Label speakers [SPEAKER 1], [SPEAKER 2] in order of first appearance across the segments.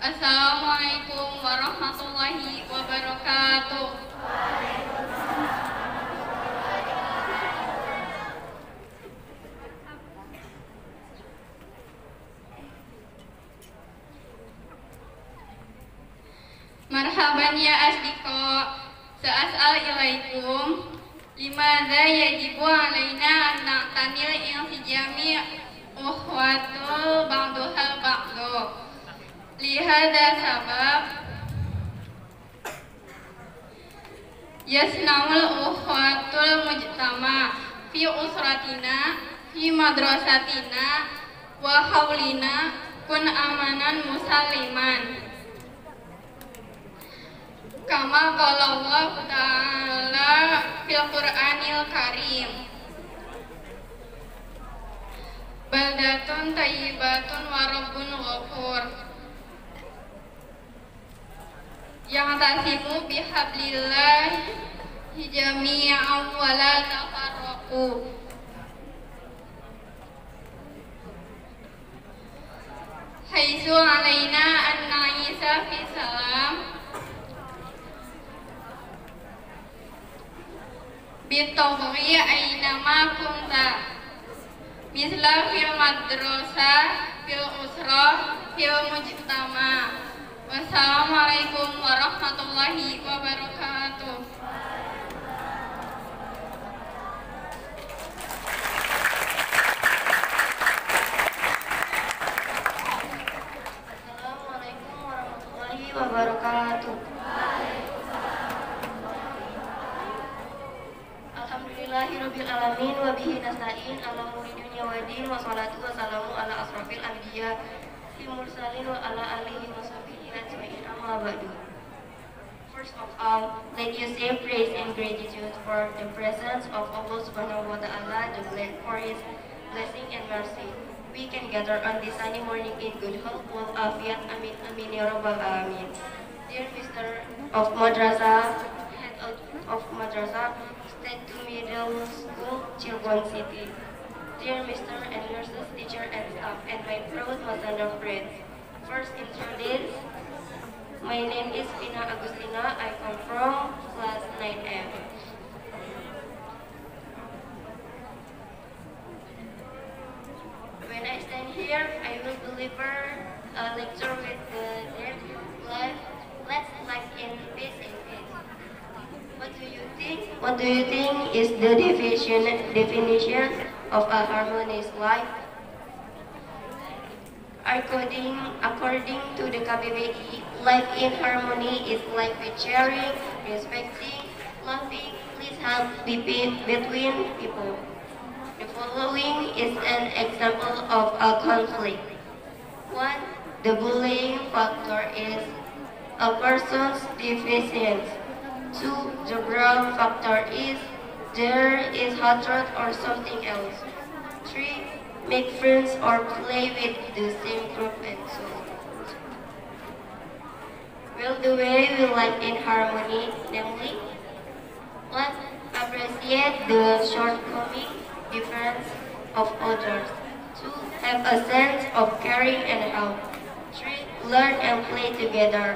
[SPEAKER 1] Assalamualaikum warahmatullahi wabarakatuh. Marhaban ya asdiqa, Assalamualaikum. Limadha yajibu alaina an na'tanil insijami ukhwatul ba'duhal ba'du. Lihada sabab yasnaul ukhwatul mujtama fi usratina, fi madrasatina, wa hawlina kun amanan musalliman. Kama qala Allah Ta'ala fil Qur'anil Karim. Baldatun tayyibatun wa rabbun ghafur. Yang tasimu bihablillah jami'an wa la tafarraqu. Haitsu alaina an na'isa fi salam bitawri aynama kunta misla fil madrasah fil usrah fil mujtama. Wassalamualaikum warahmatullahi wabarakatuh.
[SPEAKER 2] Assalamualaikum warahmatullahi wabarakatuh. Alhamdulillahirabbil alamin wa bihi nasta'in ala umuri dunya wa din wa salatu wa salamu ala asrofil anbiya fi mursalin wa ala alihi wa sahbihi ajma'in amma ba'du. First of all, let you say praise and gratitude for the presence of Allah Subhanahu wa Ta'ala, for His blessing and mercy. We can gather on this sunny morning in good health, full afiat, amin amin ya rabbal alamin. Dear Mr. of Madrasah, Head of Madrasah, State to Middle School, Chilgon City. Dear Mr. and nurses, teacher and staff, and my proud Masanda friends. First introduce, my name is Pina Agustina. I come from class 9M. When I stand here, I will deliver a lecture with the name Let's Live in Peace and Peace. What do you think? What do you think is the definition of a harmonious life? According to the KBBI, life in harmony is life with sharing, respecting, loving, please help between people. The following is an example of a conflict. 1. The bullying factor is a person's deficiency. 2. The ground factor is there is hatred or something else. 3. Make friends or play with the same group and so on. Well, the way we live in harmony, namely 1. Appreciate the shortcoming, difference of others. 2. Have a sense of caring and help. 3. Learn and play together.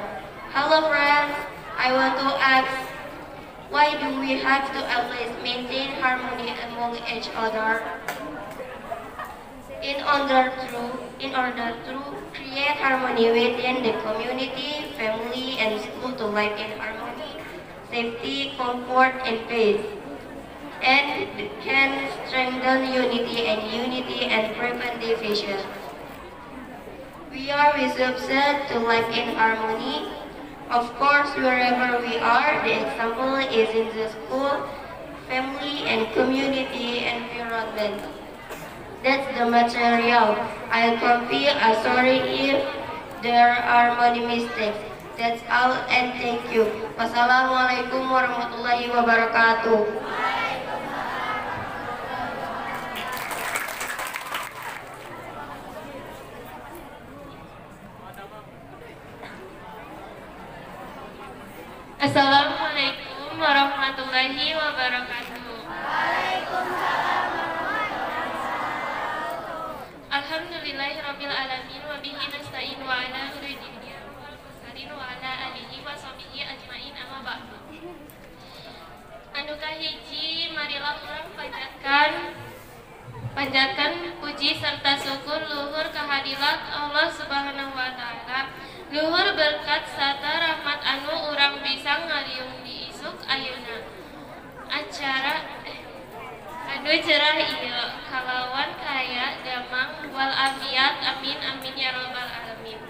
[SPEAKER 2] Hello friends, I want to ask, why do we have to always maintain harmony among each other? In order to create harmony within the community, family, and school to live in harmony, safety, comfort, and peace, and can strengthen unity and prevent division. We are resolved to live in harmony. Of course, wherever we are, the example is in the school, family, and community environment. That's the material. I can feel sorry if there are many mistakes. That's all and thank you. Wassalamualaikum warahmatullahi wabarakatuh.
[SPEAKER 3] Assalamualaikum warahmatullahi wabarakatuh. Alhamdulillahirabbil alamin wa bihi nasta'in wa ala umuri dunya Mursalin wa ala alihi wa sahbihi ajmain amma ba'du. Anu kahiji marilah urang panjatkan puji serta syukur luhur kehadirat Allah Subhanahu wa taala. Luhur berkat sarta rahmat anu urang bisa ngaliung di isuk ayeuna. Acara anu cerah ieu kalawan kaya damang wal afiat amin amin ya rabbal alamin.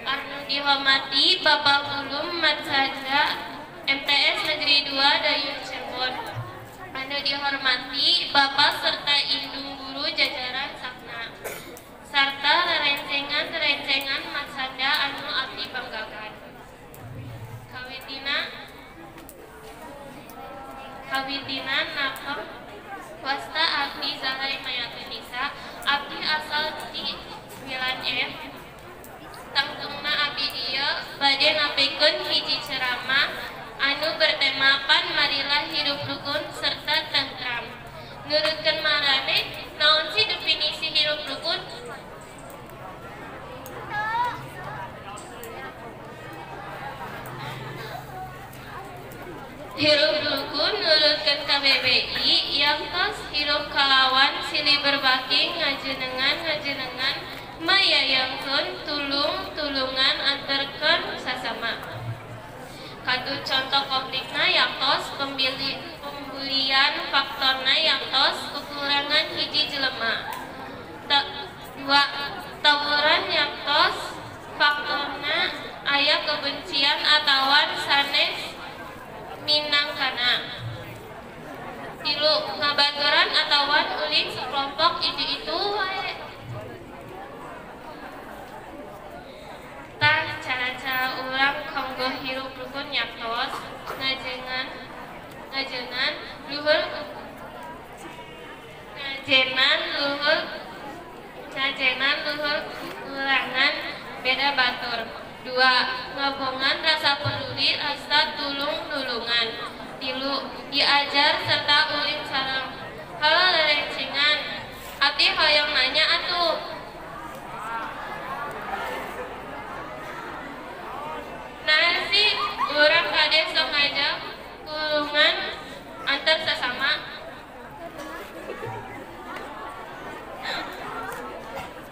[SPEAKER 3] Anu dihormati Bapak Ulum Matsada MTS Negeri 2 Dayun Cirebon. Anu dihormati Bapak serta indung guru jajaran sakna sarta rerencengan Matsada anu abdi banggakan. Kawitina napem wasta abdi Zahrai Mayatunisa abdi asal di 9F tangtungna abdi dieu bade ngapikeun hiji ceramah anu bertemakan marilah hidup rukun serta tentram. Nurutkeun marane naon sih definisi hidup rukun? Hirup rukun nurutkeun KBBI yang tos hirup kalawan silih berbagi ngajenengan mayayangkeun tulungan anterkeun sasama. Katu contoh konflikna yaktos pembulian faktorna yaktos kekurangan hiji jelema. Dua tawuran yaktos faktorna aya kebencian atawa sanes minangkana. Tilu ngabaturan atawa uling sekelompok itu wae. Tah cara-cara urang kanggo hirup rukun yaktos ngajengan luhur kurangan beda batur. Dua ngabongan rasa peduli rasa tulung-tulungan. Tilu diajar serta ulin sareng. Halo lerencengan abdi hoyong nanya atuh. Nasi urang kades sok ngajak kulungan antar sesama.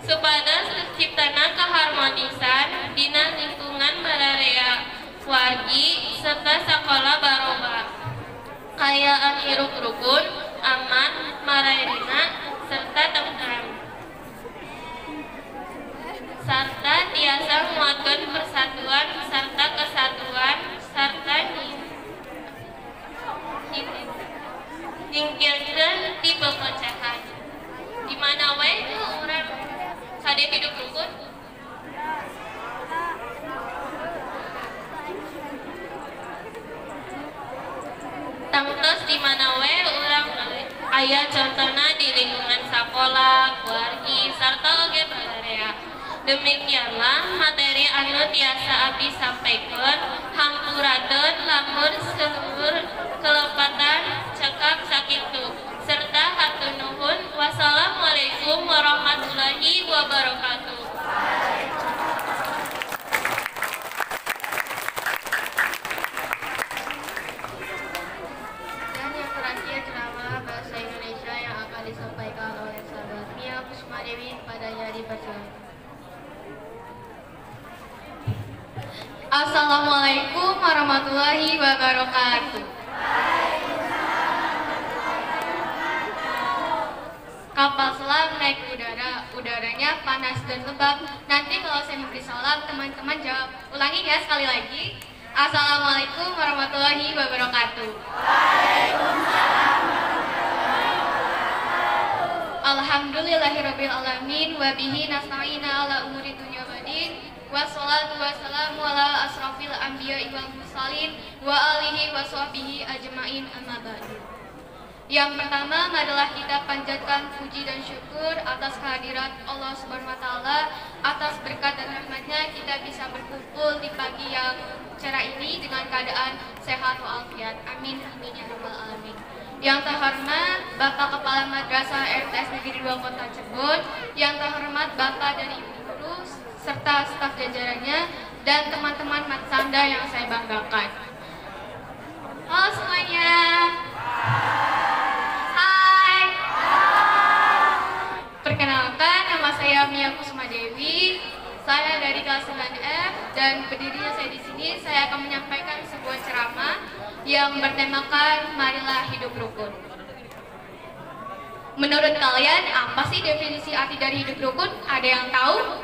[SPEAKER 3] Supados terciptana keharmonisan dina lingkungan bararea wargi serta sakola baroba. Kayaan hirup rukun, aman, marairina serta tentram. Sarta tiasa nguatkeun persatuan sarta kesatuan sarta nyingkirkeun ti pepecahan. Di mana wae tu urang kade hidup rukun? Tangtos di mana wae urang aya contohna di lingkungan sakola, keluargi sarta oge bararea. Demikianlah materi anu tiasa abdi sampaikeun hampurakeun lamun seluruh kelepatan cekap sakitu serta hatur nuhun. Wassalamualaikum warahmatullahi wabarakatuh.
[SPEAKER 2] Dan yang terakhir ceramah bahasa Indonesia yang akan disampaikan oleh sahabat Mia Kusmadewi padanya dipersilakan.
[SPEAKER 1] Assalamualaikum warahmatullahi wabarakatuh. Kapal selam naik udara, udaranya panas dan lembab. Nanti kalau saya memberi salam, teman-teman jawab. Ulangi ya sekali lagi. Assalamualaikum warahmatullahi wabarakatuh. Alhamdulillahirabbil alamin wa bihi nasta'inu ala umuri dunya waddin. Wassalatu wassalamu ala asrofil anbiya'i wal mursalin wa alihi wa sahbihi ajmain amma ba'du. Yang pertama adalah kita panjatkan puji dan syukur atas kehadirat Allah Subhanahu wa taala, atas berkat dan rahmatnya kita bisa berkumpul di pagi yang cerah ini dengan keadaan sehat walafiat. Amin amin ya rabbal alamin. Yang terhormat Bapak Kepala Madrasah MTS Negeri 2 Kota Cirebon, yang terhormat Bapak dan Ibu guru serta staf jajarannya, dan teman-teman Matsanda yang saya banggakan. Halo semuanya. Hai. Perkenalkan, nama saya Mia Kusuma Dewi. Saya dari kelas 9F dan berdirinya saya di sini. Saya akan menyampaikan sebuah ceramah yang bertemakan marilah hidup rukun. Menurut kalian, apa sih definisi arti dari hidup rukun? Ada yang tahu?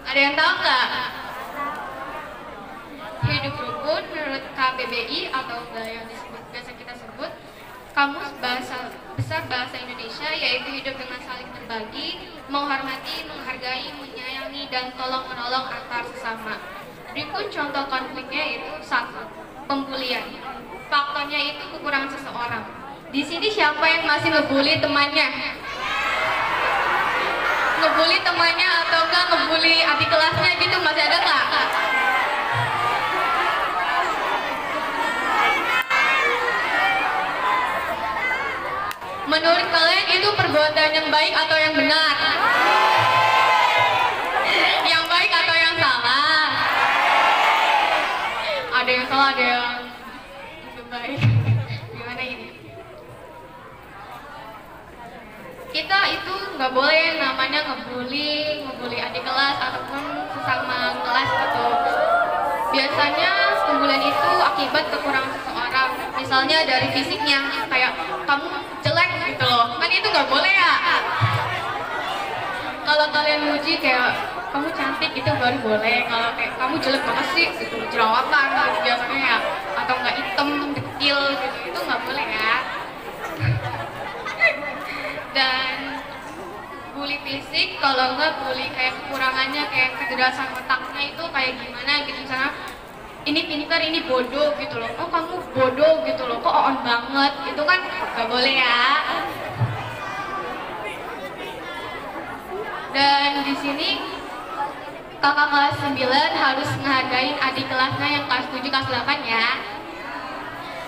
[SPEAKER 1] Ada yang tahu nggak? Hidup rukun menurut KBBI atau yang biasa kita sebut Kamus Besar Bahasa Indonesia, yaitu hidup dengan saling berbagi, menghormati, menghargai, menyayangi, dan tolong-menolong antar sesama. Rukun contoh konfliknya itu 1. Pembulian. Faktornya itu kekurangan seseorang. Di sini siapa yang masih ngebully temannya? Ngebully temannya atau enggak ngebully adik kelasnya gitu, masih ada nggak? Menurut kalian itu perbuatan yang baik atau yang benar? Yang baik atau yang salah? Ada yang salah, ada yang baik. Gimana ini? Kita itu nggak boleh namanya ngebully adik kelas ataupun sesama kelas gitu. Biasanya pembulian itu akibat kekurangan seseorang. Misalnya dari fisiknya, kayak kamu jelek gitu loh, kan itu nggak boleh ya. Kalau kalian muji kayak kamu cantik itu baru boleh. Kalau kayak kamu jelek banget sih gitu, jerawatan gitu biasanya ya, atau nggak hitam, dekil gitu, itu nggak boleh ya. Dan bully fisik, kalau nggak bully kayak kekurangannya, kayak kecerdasan otaknya itu kayak gimana gitu, misalnya ini pintar, ini bodoh gitu loh. Oh kamu bodoh gitu loh, kok on banget, itu kan nggak boleh ya. Dan di sini kakak kelas 9 harus menghargai adik kelasnya yang kelas 7, kelas 8 ya.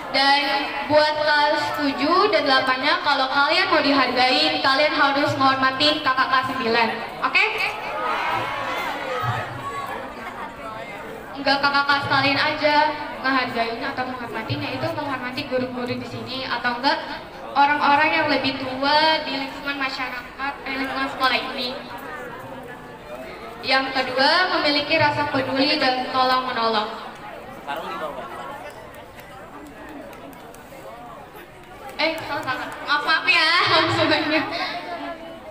[SPEAKER 1] Dan buat kelas 7 dan 8-nya, kalau kalian mau dihargain, kalian harus menghormatin kakak kelas 9. Oke? Enggak kakak kelas kalian aja menghargainya atau menghormatinya, itu menghormati guru-guru di sini atau enggak orang-orang yang lebih tua di lingkungan masyarakat, lingkungan sekolah ini. Yang kedua, memiliki rasa peduli dan tolong menolong. Salah. Maaf ya, sebenarnya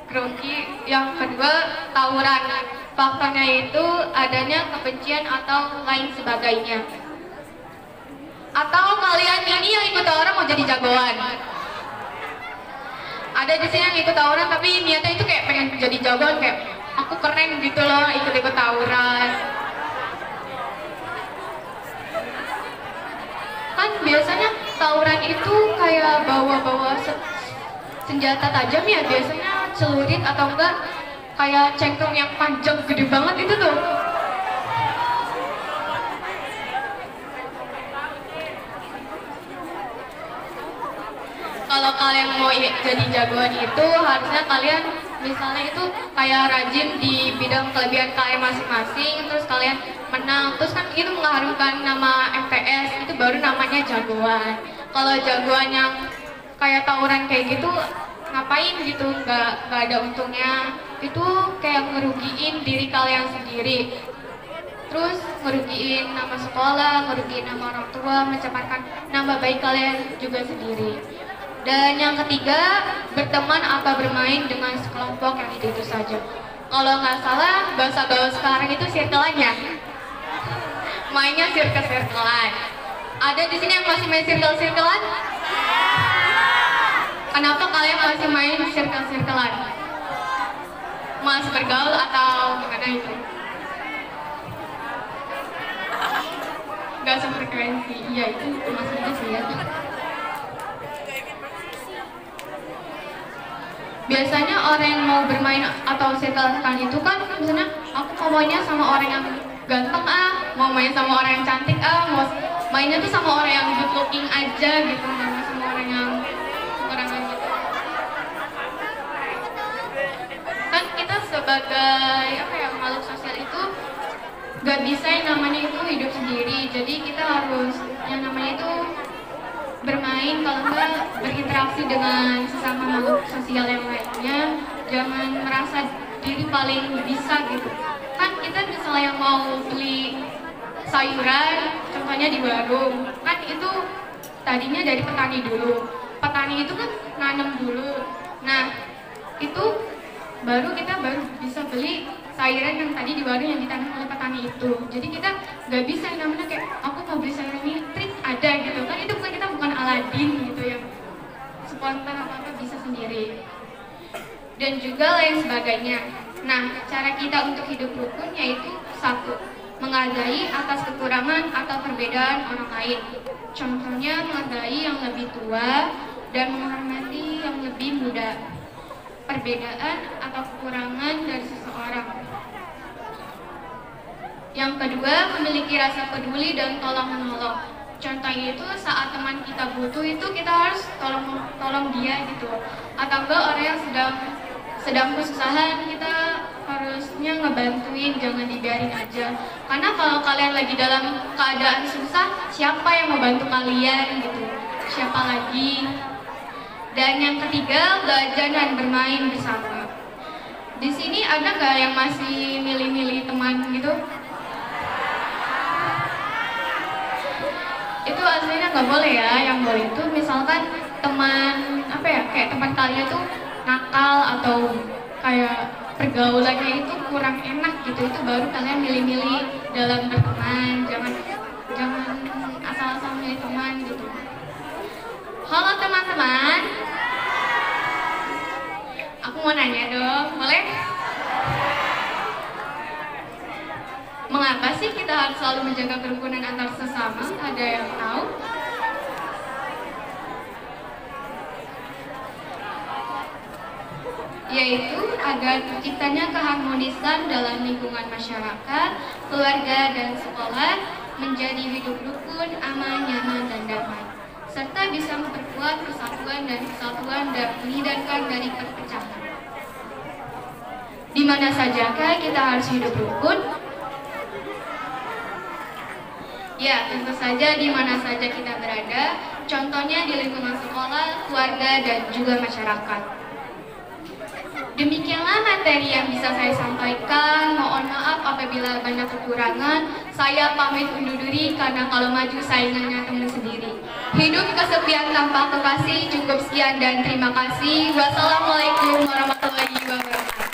[SPEAKER 1] grogi. Yang kedua, tawuran. Faktornya itu adanya kebencian atau lain sebagainya. Atau kalian ini yang ikut tawuran mau jadi jagoan? Ada di sini yang ikut tawuran tapi niatnya itu kayak pengen jadi jagoan, kayak aku keren gitu loh ikut-ikut tawuran. Kan biasanya tawuran itu kayak bawa-bawa senjata tajam ya, biasanya celurit atau enggak kayak cengkong yang panjang gede banget itu tuh. Kalau kalian mau jadi jagoan itu harusnya kalian misalnya itu kayak rajin di bidang kelebihan kalian masing-masing, terus kalian menang, terus kan itu mengharumkan nama MTS, itu baru namanya jagoan. Kalau jagoan yang kayak tawuran kayak gitu ngapain gitu, nggak ada untungnya, itu kayak ngerugiin diri kalian sendiri, terus ngerugiin nama sekolah, ngerugiin nama orang tua, mencemarkan nama baik kalian juga sendiri. Dan yang ketiga, berteman atau bermain dengan sekelompok yang itu saja. Kalau nggak salah, bahasa gaul sekarang itu circle-nya. Mainnya circle-circlean. Ada di sini yang masih main circle-circlean? Kenapa kalian masih main circle-circlean? Mas bergaul atau gimana itu? Nggak sefrekuensi, iya itu maksudnya sih ya. Biasanya orang yang mau bermain atau circle-circlean itu kan misalnya aku mau mainnya sama orang yang ganteng mau main sama orang yang cantik mau mainnya tuh sama orang yang good looking aja gitu, nggak sama orang yang kekurangan gitu. Kan kita sebagai makhluk sosial itu gak bisa yang namanya itu hidup sendiri. Jadi kita harus yang namanya itu bermain, kalau enggak berinteraksi dengan sesama makhluk sosial yang lainnya. Jangan merasa diri paling bisa gitu. Kan kita misalnya mau beli sayuran, contohnya di warung, kan itu tadinya dari petani dulu. Petani itu kan nanam dulu. Nah, itu baru kita bisa beli sayuran yang tadi di warung yang ditanam oleh petani itu. Jadi kita nggak bisa yang namanya kayak aku mau beli sayuran ini, trik ada gitu kan, itu bukan, kita bukan Aladin gitu yang spontan apa-apa bisa sendiri. Dan juga lain sebagainya. Nah, cara kita untuk hidup rukun yaitu satu, menghargai atas kekurangan atau perbedaan orang lain. Contohnya menghargai yang lebih tua dan menghormati yang lebih muda. Perbedaan atau kekurangan dari seseorang. Yang kedua, memiliki rasa peduli dan tolong menolong. Contohnya itu saat teman kita butuh itu kita harus tolong dia gitu. Atau enggak orang yang sedang kesusahan, kita harusnya ngebantuin, jangan dibiarin aja. Karena kalau kalian lagi dalam keadaan susah, siapa yang membantu kalian gitu? Siapa lagi? Dan yang ketiga, belajar dan bermain bersama. Di sini ada nggak yang masih milih-milih teman gitu? Itu aslinya nggak boleh ya. Yang boleh itu misalkan teman apa ya, kayak teman kalian tuh nakal atau kayak pergaulannya itu kurang enak gitu, itu baru kalian milih-milih dalam berteman. Jangan asal-asal milih teman gitu. Halo teman-teman, aku mau nanya dong, boleh? Mengapa sih kita harus selalu menjaga kerukunan antar sesama? Ada yang tahu? Yaitu agar terciptanya keharmonisan dalam lingkungan masyarakat, keluarga, dan sekolah, menjadi hidup rukun, aman, nyaman, dan damai, serta bisa memperkuat kesatuan dan kesatuan dan menghindarkan dari perpecahan. Di mana sajakah kita harus hidup rukun? Ya, tentu saja di mana saja kita berada, contohnya di lingkungan sekolah, keluarga, dan juga masyarakat. Demikianlah materi yang bisa saya sampaikan. Mohon maaf apabila banyak kekurangan. Saya pamit undur diri karena kalau maju saingannya teman sendiri. Hidup kesepian tanpa kekasih. Cukup sekian dan terima kasih. Wassalamualaikum warahmatullahi wabarakatuh.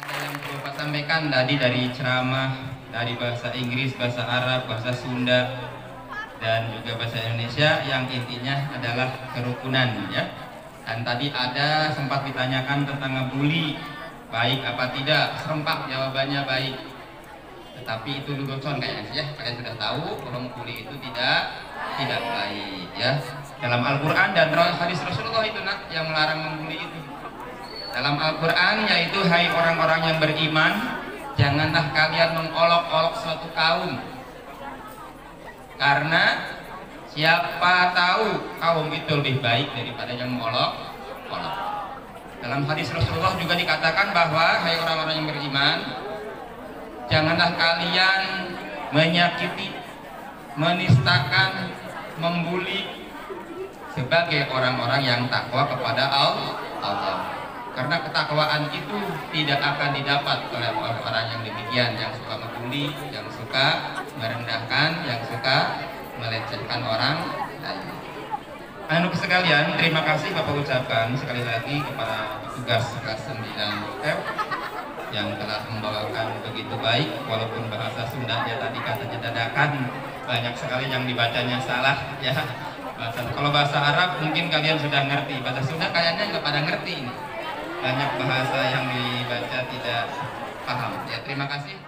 [SPEAKER 4] Ada yang perlu Pak sampaikan tadi dari ceramah, dari bahasa Inggris, bahasa Arab, bahasa Sunda, dan juga bahasa Indonesia, yang intinya adalah kerukunan ya. Dan tadi ada sempat ditanyakan tentang ngebully, baik apa tidak, serempak jawabannya baik. Tetapi itu lugoson kayaknya ya, kalian sudah tahu kalau ngebully itu tidak baik ya. Dalam Al-Quran dan hadis Rasulullah itu nak yang melarang membully itu. Dalam Al-Quran yaitu, hai orang-orang yang beriman, janganlah kalian mengolok-olok suatu kaum, karena siapa tahu kaum itu lebih baik daripada yang mengolok-olok. Dalam hadis Rasulullah juga dikatakan bahwa, hai orang-orang yang beriman, janganlah kalian menyakiti, menistakan, membuli sebagai orang-orang yang takwa kepada Allah. Karena ketakwaan itu tidak akan didapat oleh orang-orang yang demikian, yang suka membuli, yang suka merendahkan, yang suka melecehkan orang lain. Anak sekalian, terima kasih Bapak ucapkan sekali lagi kepada petugas kelas 9F yang telah membawakan begitu baik, walaupun bahasa Sundanya tadi katanya dadakan, banyak sekali yang dibacanya salah ya. Kalau bahasa Arab mungkin kalian sudah ngerti, bahasa Sunda kayaknya nggak pada ngerti ini. Banyak bahasa yang dibaca tidak paham ya. Terima kasih.